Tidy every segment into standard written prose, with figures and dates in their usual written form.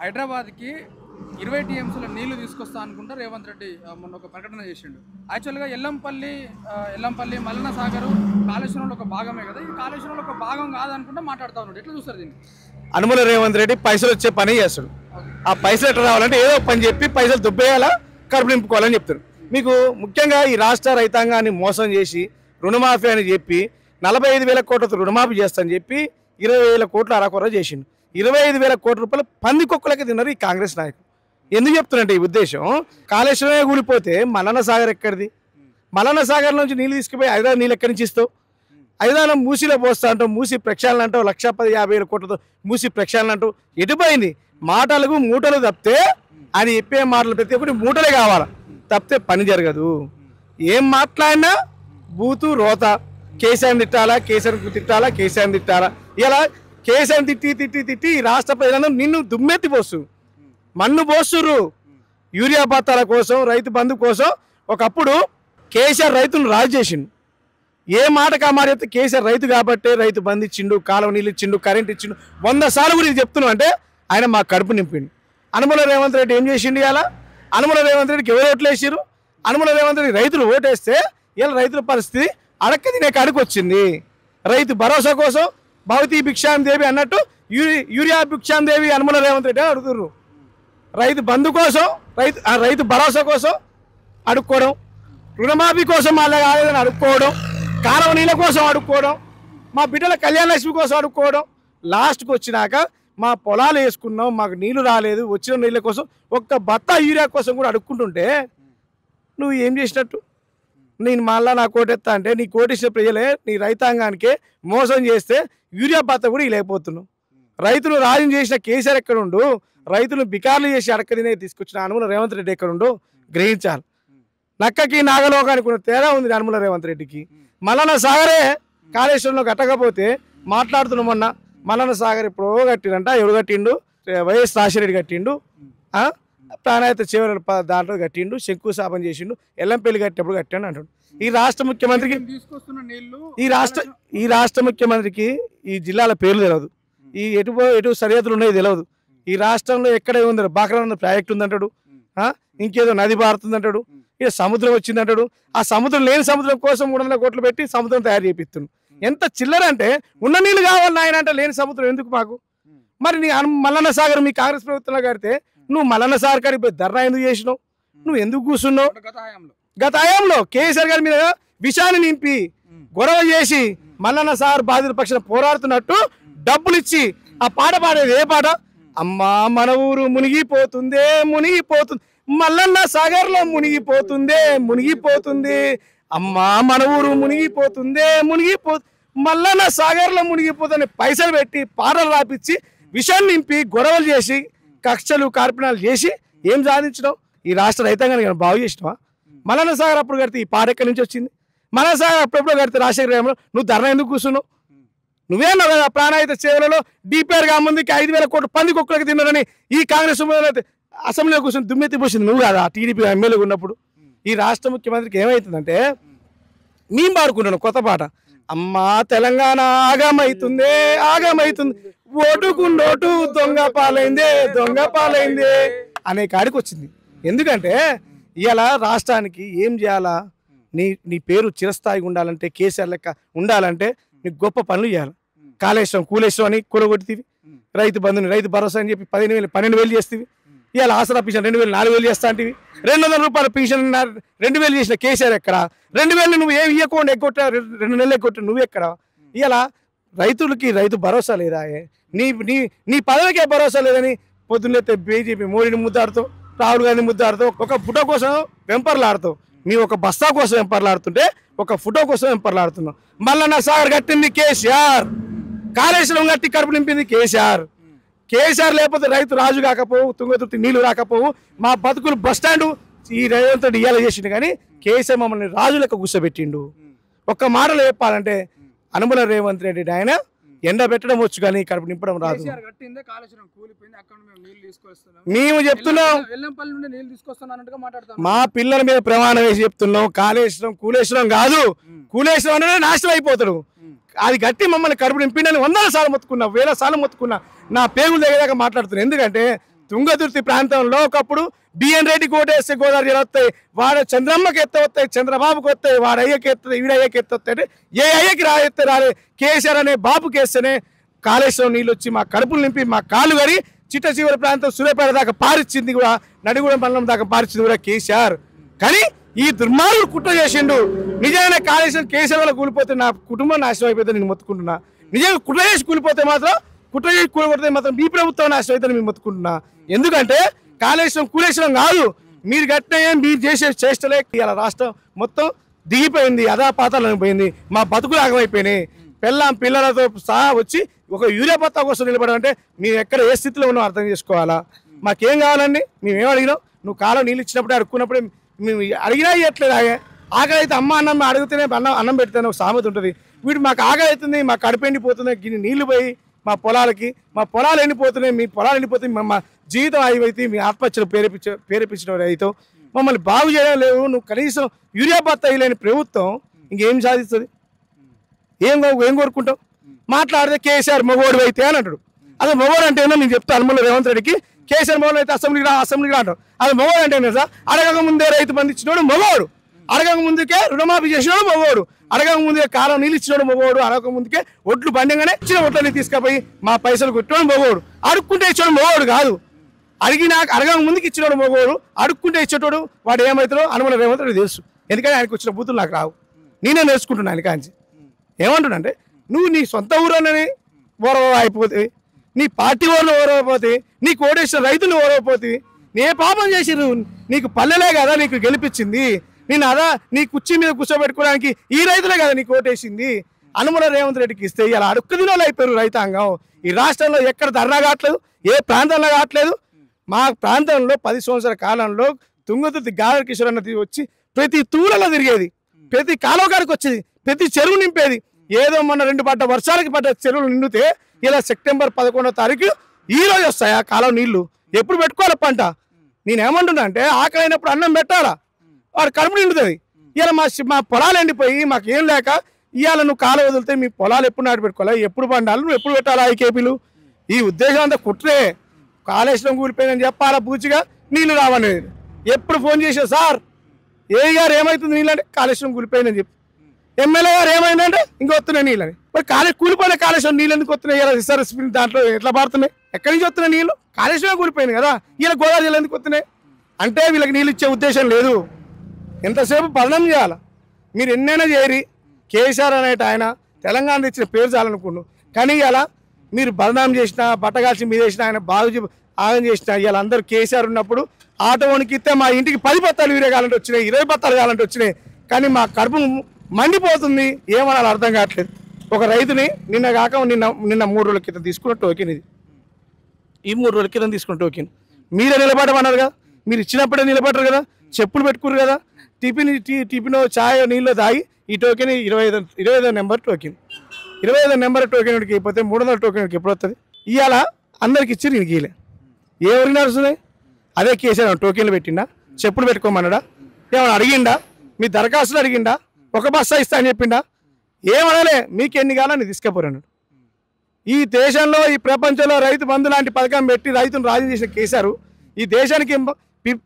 హైదరాబాద్కి 20 టీఎంసీల నీళ్లు తీసుకొస్తా అనుకుంటా రేవంత్ రెడ్డి మొన్న ఒక ప్రకటన చేసిండు. యాక్చువల్గా ఎల్లంపల్లి మల్లన సాగర్ కాళేశ్వరంలో ఒక భాగమే కదా, ఈ కాళేశ్వరంలో ఒక భాగం కాదనుకుంటా మాట్లాడుతూ ఉన్నాడు. ఎట్లా చూస్తారు దీన్ని? అనుమల రేవంత్ రెడ్డి పైసలు వచ్చే పని చేస్తాడు. ఆ పైసలు ఎట్లా రావాలంటే ఏదో పని చెప్పి పైసలు దుబ్బేయాలా, కడుపు నింపుకోవాలని చెప్తారు. మీకు ముఖ్యంగా ఈ రాష్ట్ర రైతాంగాన్ని మోసం చేసి రుణమాఫీ అని చెప్పి 45,000 కోట్లతో రుణమాఫీ చేస్తానని చెప్పి 20,000 కోట్లు అరకొర చేసిండు. 25,000 కోట్ల రూపాయలు పందికొక్కులకి తిన్నారు ఈ కాంగ్రెస్ నాయకులు. ఎందుకు చెప్తున్నట్టు ఈ ఉద్దేశం, కాళేశ్వరమే కూలిపోతే మల్లన సాగర్ ఎక్కడిది? మల్లన సాగర్ నుంచి నీళ్ళు తీసుకుపోయి హైదరాబాద్ నీళ్ళు ఎక్కడి నుంచి ఇస్తావు? హైదరాబాద్ మూసీలో పోస్తా అంటావు, మూసీ ప్రక్షాళన అంటావు, 1,50,000 కోట్లతో మూసీ ప్రక్షాళన అంటావు. ఎటుపోయింది? మాటలకు మూటలు తప్పితే ఆయన చెప్పే మాటలు ప్రతి ఒక్కటి మూటలే కావాలి, తప్పితే పని జరగదు. ఏం మాట్లాడినా బూతు రోత, కేసీఆర్ తిట్టాలా, కేసీఆర్ తిట్టాలా. ఇలా కేసీఆర్ తిట్టి ఈ రాష్ట్ర ప్రజలందరూ నిన్ను దుమ్మెత్తి పోస్తు మన్ను పోస్తుర్రు. యూరియా బత్తాల కోసం, రైతు బంధు కోసం ఒకప్పుడు కేసీఆర్ రైతును రాజు చేసిండు. ఏ మాటకు ఆ మాట చెప్తే కేసీఆర్ రైతు కాబట్టే రైతు బంధు ఇచ్చిండు, కాలువ నీళ్ళు ఇచ్చిండు, కరెంట్ ఇచ్చిండు. 100 సార్లు గురించి చెప్తున్నాం అంటే ఆయన మా కడుపు నింపిండు. అనుమల రేవంత్ రెడ్డి ఏం చేసిండు? ఇలా అనుమల రేవంత్ రెడ్డికి ఎవరు ఓట్లు వేసారు? అనుమల రేవంత్ రెడ్డి రైతులు ఓటేస్తే ఇలా రైతుల పరిస్థితి అడక్క తినే కాడికి వచ్చింది. రైతు భరోసా కోసం భవతి భిక్షాందేవి అన్నట్టు యూరియా భిక్షాందేవి అనుమల రేవంత్ రెడ్డి అని అడుగుతుర్రు. రైతు బంధు కోసం, రైతు భరోసా కోసం అడుక్కోవడం, రుణమాఫీ కోసం మళ్ళీ కాలేదని అడుక్కోవడం, కాలువ నీళ్ళ కోసం అడుక్కోవడం, మా బిడ్డల కళ్యాణ లక్ష్మి కోసం అడుక్కోవడం. లాస్ట్కి వచ్చినాక మా పొలాలు వేసుకున్నాం, మాకు నీళ్లు రాలేదు, వచ్చిన నీళ్ళ కోసం ఒక్క బత్తా యూరియా కోసం కూడా అడుక్కుంటుంటే నువ్వు ఏం చేసినట్టు? నేను మళ్ళా నా కోటెత్తా అంటే నీ కోటేసిన ప్రజలే నీ రైతాంగానికే మోసం చేస్తే యూరియా బత్త కూడా లేకపోతున్నావు. రైతులు రాజు చేసిన కేసీఆర్ ఎక్కడుండు? రైతులు బికార్లు చేసి అడక్కదినే తీసుకొచ్చిన అనుమల రేవంత్ రెడ్డి ఎక్కడుండో గ్రహించాలి. నక్కకి నాగలోకానికి ఉన్న తేడా ఉంది అనుమల రేవంత్ రెడ్డికి. మల్లన సాగరే కాళేశ్వరంలో కట్టకపోతే మాట్లాడుతున్నాం. మొన్న మల్లన సాగర్ ఎప్పుడో కట్టిండంట. ఎవడు కట్టిండు? వైఎస్ రాజశేఖర కట్టిండు. ప్రాణాయత చివరి దాంట్లో కట్టిండు, శంకుస్థాపన చేసిండు. ఎల్లంపల్లి కట్టేప్పుడు కట్టాడు అంటాడు. ఈ రాష్ట్ర ముఖ్యమంత్రికి ఈ రాష్ట్ర ముఖ్యమంత్రికి ఈ జిల్లాల పేర్లు తెలియదు, ఈ ఎటు సరిహద్దులు ఉన్నాయో తెలియదు. ఈ రాష్ట్రంలో ఎక్కడ ఉంది బాక్రాన్న ప్రాజెక్ట్ ఉందంటాడు, ఇంకేదో నది పారుతుందంటాడు, ఇక సముద్రం వచ్చిందంటాడు. ఆ సముద్రం లేని సముద్రం కోసం 300 కోట్లు పెట్టి సముద్రం తయారు చేపిస్తున్నాడు. ఎంత చిల్లర అంటే ఉన్న నీళ్ళు కావాలి ఆయన అంటే లేని సముద్రం ఎందుకు మాకు? మరి నీ మల్లన్న సాగర్ మీ కాంగ్రెస్ ప్రభుత్వంలో కడితే నువ్వు మల్లన్న సాగర్ కాడికి ధర్నా ఎందుకు చేసినావు? నువ్వు ఎందుకు కూర్చున్నావు? గత హయాంలో కేసీఆర్ గారి మీద విషాన్ని నింపి గొడవ చేసి మల్లన్న సాగర్ బాధితుల పక్షాన పోరాడుతున్నట్టు డబ్బులు ఇచ్చి ఆ పాట పాడేది ఏ పాట? అమ్మా మన ఊరు మునిగిపోతుందే మునిగిపోతుంది, మల్లన్న సాగర్ లో మునిగిపోతుంది, అమ్మా మన ఊరు మునిగిపోతుందే మల్లన్న సాగర్ లో మునిగిపోతుంది. పైసలు పెట్టి పాటలు రాపిచ్చి విషయం నింపి గొడవలు చేసి కక్షలు కార్పణాలు చేసి ఏం సాధించడం? ఈ రాష్ట్ర రైతాంగాన్ని బాగు చేసినావా? మల్లన్న సాగర్ అప్పుడు కడితే ఈ పాట ఎక్కడి నుంచి వచ్చింది? మల్లన్న సాగర్ అప్పుడెప్పుడు కడితే రాజశేఖర నువ్వు ధర్నా ఎందుకు కూర్చున్నావు? నువ్వేన్నావు కదా ప్రాణాయిత సేవలలో డిపిఆర్ గా ముందుకి 5,000 కోట్లు పందికొక్కులకి తిన్నారని ఈ కాంగ్రెస్ అసెంబ్లీలో కూర్చొని దుమ్మెత్తి పోసింది నువ్వు కదా టీడీపీ ఎమ్మెల్యే ఉన్నప్పుడు. ఈ రాష్ట్ర ముఖ్యమంత్రికి ఏమవుతుందంటే మేము పాడుకుంటున్నాం కొత్త పాట, అమ్మా తెలంగాణ ఆగమైతుంది ఓటుకుండోటు దొంగ పాలైందే అనే కాడికి వచ్చింది. ఎందుకంటే ఇలా రాష్ట్రానికి ఏం చేయాలా? నీ పేరు చిరస్థాయిగా ఉండాలంటే, కేసీఆర్ లెక్క ఉండాలంటే నీకు గొప్ప పనులు చేయాలి. కాళేశ్వరం కూలేశ్వరం అని కూలగొట్టివి, రైతు బంధుని రైతు భరోసా అని చెప్పి 15,000 12,000 చేస్తేవి. ఇలా ఆసరా పింఛన్ 2,000 4,000 చేస్తా అంటివి. 200 రూపాయల పింఛన్ 2,000 చేసిన కేసీఆర్ ఎక్కడ? 2,000 నువ్వు ఏమి ఇవ్వకుండా ఎగ్గొట్టా, 2 నెలలు ఎగ్గొట్టా నువ్వు ఎక్కడ? ఇలా రైతులకి రైతు భరోసా లేదా? నీ పదవికే భరోసా లేదని పొద్దున్నైతే బీజేపీ మోడీని ముద్దాడుతావు, రాహుల్ గాంధీ ముద్దాడుతావు, ఒక ఫోటో కోసం వెంపర్లాడుతావు. నీ ఒక బస్తా కోసం వెంపర్లాడుతుంటే ఒక ఫోటో కోసం వెంపర్లాడుతున్నావు. మల్లన్న సాగర్ కట్టింది కేసీఆర్, కాళేశ్వరం కట్టి కడుపు నింపింది కేసీఆర్ లేకపోతే రైతు రాజు కాకపోవు, తుంగతుర్తి నీళ్లు రాకపోవు, మా బతుకులు బస్టాండు ఈ రేవంత్ రెడ్డి ఇయ్యాల చేసిండు. కానీ కేసీఆర్ మమ్మల్ని రాజు లెక్క కూర్చోబెట్టిండు. ఒక్క మాటలో చెప్పాలంటే అనుమల రేవంత్ రెడ్డి ఆయన ఎండ పెట్టడం వచ్చు కానీ కడుపు నింపడం రాదు. మేము చెప్తున్నాం, మా పిల్లల మీద ప్రమాణం వేసి చెప్తున్నాం, కూలేశ్వరం కాదు, కూలేశ్వరం అనేది నాశనం అయిపోతాడు. అది గట్టి మమ్మల్ని కడుపు నింపిండని 100 సార్లు మొత్తుకున్నా, 1000 సార్లు మొత్తుకున్నా, నా పేగులు దగ్గర మాట్లాడుతున్నా. ఎందుకంటే తుంగతుర్తి ప్రాంతంలో ఒకప్పుడు బిఎన్ రెడ్డికి ఓటేస్తే గోదావరి జిల్లా వస్తాయి, వాడు చంద్రమ్మకి ఎత్త వస్తాయి, చంద్రబాబుకి వస్తాయి, వాడు అయ్యకి ఎత్తుంది, వీడయ్యకి ఎత్త వస్తాయి, ఏ అయ్యకి రాస్తే రాలే. కేసీఆర్ అనే బాబుకి వేస్తేనే కాళేశ్వరం నీళ్ళు వచ్చి మా కడుపులు నింపి మా కాళ్ళు గడి చిట్ట చివరి ప్రాంతం సూర్యాపేట దాకా పారిచ్చింది కూడా, నడిగూడెం మండలం దాకా పారిచ్చింది కూడా కేసీఆర్. కానీ ఈ దుర్మార్గుడు కుట్ర చేసిండు. నిజమైన కాళేశ్వరం కేసీఆర్ వల్ల కూలిపోతే నా కుటుంబం నాశనం అయిపోతే నేను మొత్తుకుంటున్నా. నిజంగా కుట్ర చేసి కూలిపోతే మాత్రం మీ ప్రభుత్వం నాశనం అయితే నేను మొత్తుకుంటున్నా. ఎందుకంటే కాళేశ్వరం కూలేశ్వరం కాదు, మీరు కట్టిన మీరు చేసే చేష్టలే ఇలా రాష్ట్రం మొత్తం దిగిపోయింది, అధాపాతాలను పోయింది, మా బతుకులు ఆగమైపోయినాయి. పిల్లలతో సహా వచ్చి ఒక యూరియా పత్తా కోసం నిలబడాలంటే మేము ఎక్కడ ఏ స్థితిలో ఉన్నాం అర్థం చేసుకోవాలా. మాకేం కావాలండి? మేమేం అడిగినాం? నువ్వు కాలం నీళ్ళు ఇచ్చినప్పుడే అడుక్కున్నప్పుడే మేము అడిగినా ఇవ్వట్లేదు. ఆకలి అయితే అమ్మ అన్నం అడిగితేనే అన్నం పెడితేనే ఒక సామెత ఉంటుంది. వీడు మాకు ఆకలి అవుతుంది, మా కడుపు ఎండిపోతుంది, గిన్నె నీళ్లు పోయి మా పొలాలు ఎండిపోతున్నాయి, మీ పొలాలు ఎండిపోతే మా జీవితం అయిపోయి మీ ఆత్మహత్యలు ప్రేరేపించడం రైతు మమ్మల్ని బాగు చేయడం లేవు. నువ్వు కనీసం యూరియా పత్తా ఇవ్వలేని ప్రభుత్వం ఇంకేం సాధిస్తుంది? ఏం కోరుకుంటావు? మాట్లాడితే కేసీఆర్ మగోడు అయితే అని అంటాడు. అదే మగోడు అంటే ఏందో నేను చెప్తాను. అనుమల రేవంత్ రెడ్డికి కేసీఆర్ మగోడు అయితే అసెంబ్లీకి అంటాడు. అది మగోడు అంటే సార్, అడగక ముందే రైతు బంధు ఇచ్చినోడు మగోడు, అడగక ముందుకే రుణమాఫీ చేసినోడు మగోడు, అడగక ముందుకే కాలం నీళ్ళు ఇచ్చినోడు మగోడు, అడగక ముందుకే ఒడ్లు బండిగానే ఇచ్చిన ఒడ్లని తీసుకుపోయి మా పైసలు కొట్టినోడు మగోడు, అడుక్కుంటే ఇచ్చేవాడు మగోడు కాదు. అడగక ముందుకు ఇచ్చినోడు మగోడు, అడుక్కుంటే ఇచ్చేటోడు వాడు ఏమవుతాడో అనుమల రేవంత్ రెడ్డి తెలుసు. ఎందుకంటే ఆయనకు వచ్చిన బూతులు నాకు రావు, నేనే నేర్చుకుంటున్నాను. ఆయన కాంచి ఏమంటున్నానంటే, నువ్వు నీ సొంత ఊరోని ఓరవ అయిపోతే, నీ పార్టీ వాళ్ళు ఓరవపోతే, నీకు ఓడేసిన రైతులు ఓరవపోతే, నే పాపం చేసిరు? నీకు పల్లెలే కదా నీకు గెలిపించింది, నేను అదా నీ కుర్చీ మీద కూర్చోబెట్టుకోవడానికి ఈ రైతులే కదా నీకు ఓటేసింది. అనుమల రేవంత్ రెడ్డికి ఇస్తే ఇలా అడుక్కు దినాలు అయిపోయారు రైతాంగం. ఈ రాష్ట్రంలో ఎక్కడ ధర్నా కావట్లేదు, ఏ ప్రాంతంలో కావట్లేదు. మా ప్రాంతంలో 10 సంవత్సరాల కాలంలో తుంగతుర్తి గాలి కిషోర్ అన్నది వచ్చి ప్రతి తూలలో తిరిగేది, ప్రతి కాలువకాడికి వచ్చేది, ప్రతి చెరువు నింపేది. ఏదో మొన్న 2 వర్షాలకి పడ్డ చెరువులు నిండితే ఇలా సెప్టెంబర్ 11వ తారీఖు ఈ రోజు వస్తాయా కాలువ నీళ్లు? ఎప్పుడు పెట్టుకోవాలి పంట? నేనేమంటున్నా అంటే, ఆకలి అయినప్పుడు అన్నం పెట్టాలా, వాడు కడుపు నిండుతుంది. ఇలా మా పొలాలు ఎండిపోయి మాకు ఏం లేక ఇవాళ నువ్వు కాలువ వదిలితే మీ పొలాలు ఎప్పుడు నాటి పెట్టుకోవాలి, ఎప్పుడు పండాలి, నువ్వు ఎప్పుడు పెట్టాలా ఈ కేపీలు? ఈ ఉద్దేశం అంతా కుట్రే. కాళేశ్వరం కూలిపోయిందని చెప్పాలా పూచిగా, నీళ్లు రావనేది. ఎప్పుడు ఫోన్ చేసా సార్ ఏ గారు ఏమవుతుంది నీళ్ళంటే కాళేశ్వరం కూలిపోయిందని చెప్పి, ఎమ్మెల్యే గారు ఏమైందంటే ఇంకా వస్తున్నాయి నీళ్ళని. మరి కూలిపోయిన కాళేశ్వరం నీళ్ళు ఎందుకు వస్తున్నాయి? ఇలా రిసర్వ్ దాంట్లో ఎట్లా పారుతున్నాయి? ఎక్కడి నుంచి వస్తున్నాయి నీళ్ళు? కాళేశ్వరం కూలిపోయింది కదా, ఇలా గోదావరి జిల్లా ఎందుకు వస్తున్నాయి? అంటే వీళ్ళకి నీళ్ళు ఇచ్చే ఉద్దేశం లేదు. ఎంతసేపు బదనం చేయాలి. మీరు ఎన్నైనా చేయరి, కేసీఆర్ అనేట ఆయన తెలంగాణ తెచ్చిన పేరు చాలనుకున్నాను. కానీ ఇలా మీరు బదనాం చేసినా, బట్టగాల్చి మీద వేసినా, ఆయన ఆగం చేసినా, ఇలా అందరూ కేసీఆర్ ఉన్నప్పుడు ఆటో వణికిస్తే మా ఇంటికి 10 బత్తాలు వీరే కావాలంటే వచ్చినాయి, 20 బత్తాలు కావాలంటే వచ్చినాయి. కానీ మా కడుపు మండిపోతుంది, ఏమనాలి అర్థం కావట్లేదు. ఒక రైతుని నిన్న 3 రోజుల క్రితం తీసుకున్న టోకెన్ ఇది, ఈ 3 రోజుల క్రితం తీసుకున్న టోకెన్ మీరే నిలబడమన్నారు కదా, మీరు ఇచ్చినప్పుడే నిలబడరు కదా, చెప్పులు పెట్టుకున్నారు కదా, టిఫిన్ ఛాయ్ నీళ్ళు తాగి ఈ token 25 number token, 25 number token అయిపోతే 300 టోకెన్ ఎప్పుడు వస్తుంది? ఇవాళ అందరికి ఇచ్చి నేను గీలే ఎవరికి నడుస్తున్నాయి? అదే కేసీఆర్ టోకెన్లు పెట్టిండా, చెప్పులు పెట్టుకోమన్నాడా, ఏమైనా అడిగిండా, మీ దరఖాస్తులు అడిగిండా, ఒక బస్సా ఇస్తా అని చెప్పిండా? ఏమనలే, మీకు ఎన్ని కావాలని తీసుకుపోరాడు. ఈ దేశంలో ఈ ప్రపంచంలో రైతు బంధు లాంటి పథకం పెట్టి రైతును రాజు చేసిన కేసీఆర్ ఈ దేశానికి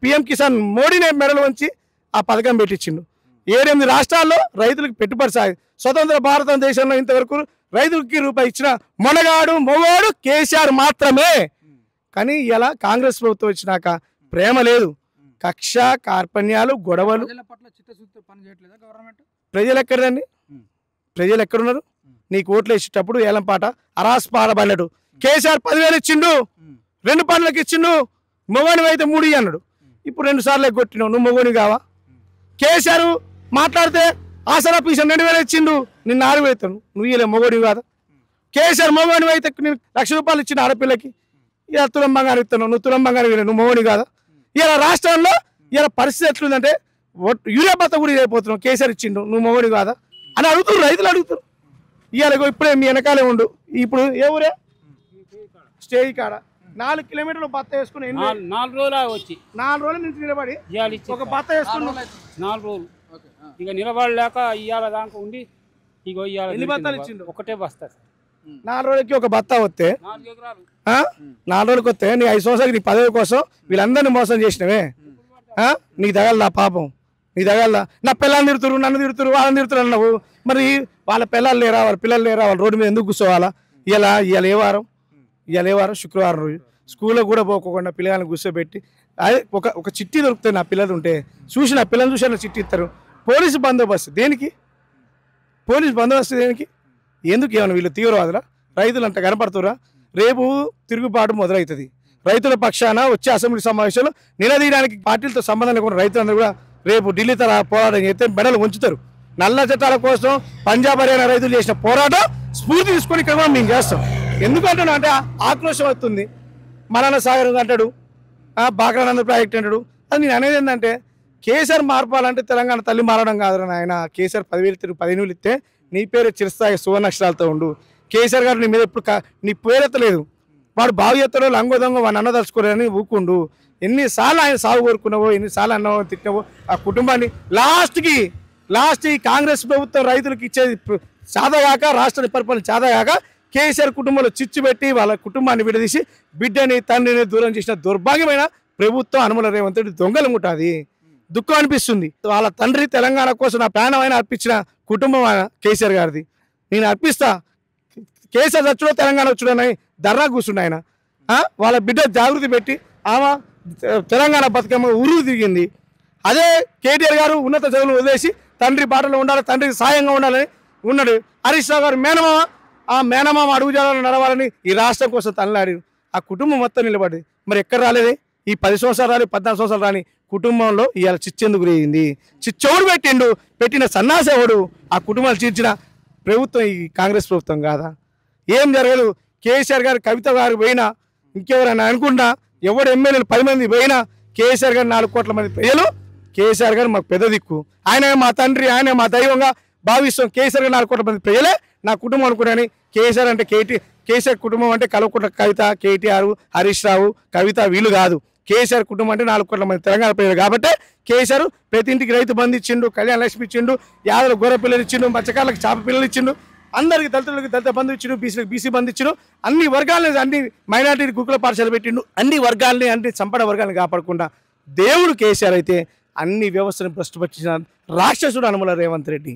పిఎం కిసాన్ మోడీనే మెడలు వంచి ఆ పథకం పెట్టించిండు. 7-8 రాష్ట్రాల్లో రైతులకు పెట్టుబడి సాగు. స్వతంత్ర భారతదేశంలో ఇంతవరకు రైతులకి రూపాయి ఇచ్చిన మొగోడు కేసీఆర్ మాత్రమే. కానీ ఇలా కాంగ్రెస్ ప్రభుత్వం వచ్చినాక ప్రేమ లేదు, కక్ష కార్పణ్యాలు, గొడవలు. ప్రజలు ఎక్కడండి? ప్రజలు ఎక్కడున్నారు? నీకు ఓట్లు వేసేటప్పుడు ఏలంపాట అరాస్పాట పడినట్టు కేసీఆర్ 10,000 ఇచ్చిండు, 2 పనులకు ఇచ్చిండు, మొగోనివి అయితే 3 అన్నాడు. ఇప్పుడు 2 సార్లు కొట్టినావు, నువ్వు మొగోని కావా? కేసీఆర్ మాట్లాడితే ఆసరా పీసన్ 2,000 ఇచ్చిండు, నిన్ను 6,000 ఇస్తాను, నువ్వు ఇలా మొగోనివి కాదా? కేసీఆర్ మొగోనివి అయితే నేను ₹1,00,000 ఇచ్చిన ఆడపిల్లకి ఇలా తులం బంగారం ఇస్తున్నావు, నువ్వు తులం బంగారం ఇవ్వలేదు, నువ్వు మొగోని కాదా? ఇలా రాష్ట్రంలో ఇలా పరిస్థితి ఎట్లుందంటే యూరియా బత్త కూడా అయిపోతున్నావు, కేసీఆర్ ఇచ్చిండు, నువ్వు మొగోని కాదా అని అడుగుతారు, రైతులు అడుగుతారు. ఇవాళ ఇప్పుడే మీ వెనకాలే ఉండు, ఇప్పుడు ఏ ఊరే స్టేజ్ కాడ 4 కిలోమీటర్లు బత్త వేసుకుని 4 రోజులు వచ్చి 4 రోజుల నుంచి నిలబడి ఒక బత్త వేసుకుని 4 రోజులు ఇక నిలబడలేక ఇవాళ దాకా ఉండి ఇగో ఇవాళ ఎన్ని బత్తాలు ఇచ్చిండు? ఒకటే బస్తా 4 రోజులకి ఒక బత్తా వస్తే 4 ఎకరాలు 4 రోజులకి వస్తే నీ 5 సంవత్సరాలకి నీ పదవి కోసం వీళ్ళందరినీ మోసం చేసినవే. నీకు తగలదా పాపం, నీకు తగలదా? నా పిల్లల్ని తిడుతురు, నన్ను తిడుతురు, వాళ్ళని తిడుతురు అన్నావు. మరి వాళ్ళ పిల్లలు లేరా, వాళ్ళ పిల్లలు లేరా, వాళ్ళ రోడ్డు మీద ఎందుకు కూర్చోవాలా? ఇవాళ ఏ వారం శుక్రవారం రోజు స్కూల్లో కూడా పోకుండా పిల్లల్ని కూర్చోబెట్టి అదే ఒక చిట్టి దొరుకుతుంది. నా పిల్లలు ఉంటే చూసి నా పిల్లలు చూసి నా చిట్టి ఇస్తారు. పోలీసు బందోబస్తు దేనికి? పోలీసు బందోబస్తు దేనికి? ఎందుకు? ఏమన్నా వీళ్ళు తీవ్రవాదులా? రైతులు అంత కనపడుతురా? రేపు తిరుగుబాటు మొదలవుతుంది. రైతుల పక్షాన వచ్చే అసెంబ్లీ సమావేశాలు నిలదీయడానికి పార్టీలతో సంబంధం లేకుండా రైతులందరూ కూడా రేపు ఢిల్లీ తర పోరాటం చేస్తే మెడలు ఉంచుతారు. నల్ల చట్టాల కోసం పంజాబ్ హర్యానా రైతులు చేసిన పోరాటం స్ఫూర్తి తీసుకొని ఇక్కడ కూడా మేము చేస్తాం. ఎందుకంటున్నా అంటే ఆక్రోశం వస్తుంది. మలన సాగర్ అంటాడు, బాగ్రానంద ప్రాజెక్ట్ అంటాడు. అది నేను అనేది ఏంటంటే కేసీఆర్ మార్పాలంటే తెలంగాణ తల్లి మారడం కాదు ఆయన. కేసీఆర్ 10,000 ఇస్తే నీ పేరు చిరస్థాయి సువర్ణాక్షరాలతో ఉండు. కేసీఆర్ గారు నీ మీద ఎప్పుడు నీ పేరెత్తలేదు. వాడు బాగు ఎత్తడో లంగో దొంగ వాడిని అన్నదలుచుకోలేదని ఊకుండు. ఎన్నిసార్లు ఆయన సాగు కోరుకున్నావో, ఎన్నిసార్లు అన్నవో తిట్టినావో ఆ కుటుంబాన్ని లాస్ట్కి కాంగ్రెస్ ప్రభుత్వం రైతులకు ఇచ్చేది చాదగాక, రాష్ట్ర పరిపాలన చాదగాక కేసీఆర్ కుటుంబంలో చిచ్చు పెట్టి వాళ్ళ కుటుంబాన్ని విడదీసి బిడ్డని తండ్రిని దూరం చేసిన దుర్భాగ్యమైన ప్రభుత్వం అనుమల రేవంత్ రెడ్డి దొంగలు ఉంటుంది. దుఃఖం అనిపిస్తుంది. వాళ్ళ తండ్రి తెలంగాణ కోసం నా ప్రాణమైన అర్పించిన కుటుంబం కేసీఆర్ గారిది. నేను అర్పిస్తా. కేసీఆర్ వచ్చుడో తెలంగాణ వచ్చుడని ధర్నా కూర్చుండు ఆయన. వాళ్ళ బిడ్డ జాగృతి పెట్టి ఆమె తెలంగాణ బతుకమ్మ ఉరుగు తిరిగింది. అదే కేటీఆర్ గారు ఉన్నత చదువులు వదిలేసి తండ్రి బాటలో ఉండాలి, తండ్రికి సాయంగా ఉండాలని ఉన్నాడు. హరీష్ రావు గారు మేనమామ, ఆ మేనమామ అడుగుజాడలు నడవాలని ఈ రాష్ట్రం కోసం తనలాడి ఆ కుటుంబం మొత్తం నిలబడి మరి ఎక్కడ రాలేదే? ఈ 10 సంవత్సరాలు రాని, 14 సంవత్సరాలు రాని కుటుంబంలో ఇవాళ చిచ్చెందుకు రేగింది? చిచ్చోడు పెట్టిన సన్నాసేవుడు ఆ కుటుంబాలు చీల్చిన ప్రభుత్వం ఈ కాంగ్రెస్ ప్రభుత్వం కాదా? ఏం జరగదు. కేసీఆర్ గారు కవిత గారు పోయినా, ఇంకెవరైనా అనుకున్నా, ఎవడు ఎమ్మెల్యేలు 10 మంది పోయినా కేసీఆర్ గారు 4 కోట్ల మంది ప్రజలు కేసీఆర్ గారు మాకు పెద్ద దిక్కు. ఆయన మా తండ్రి, ఆయన మా దైవంగా భావిస్తాం. కేసీఆర్ గారు 4 కోట్ల మంది ప్రజలే నా కుటుంబం అనుకున్నాను. కేసీఆర్ అంటే కేసీఆర్ కుటుంబం అంటే కల్వకుంట్ల కవిత, కేటీఆర్, హరీష్ రావు, కవిత వీళ్ళు కాదు. కేసీఆర్ కుటుంబం అంటే 4 కోట్ల మంది తెలంగాణ ప్రజలు. కాబట్టి కేసీఆర్ ప్రతి ఇంటికి రైతు బంధు ఇచ్చిండు, కళ్యాణ లక్ష్మి ఇచ్చిండు, యాదవ గొర్రె పిల్లలు ఇచ్చిండు, మత్స్యకారులకు చేప పిల్లలు ఇచ్చిండు, అందరికి దళితులకు దళిత బంధు ఇచ్చిండు, బీసీలకు బీసీ బంధు ఇచ్చిండు. అన్ని వర్గాలని, అన్ని మైనార్టీ గురుకుల పాఠశాల పెట్టిండు. అన్ని వర్గాలని, అన్ని సంపద వర్గాలను కాపాడకుండా దేవుడు కేసీఆర్ అయితే అన్ని వ్యవస్థను భ్రష్టుపట్టించిన రాక్షసుడు అనుమల రేవంత్ రెడ్డి.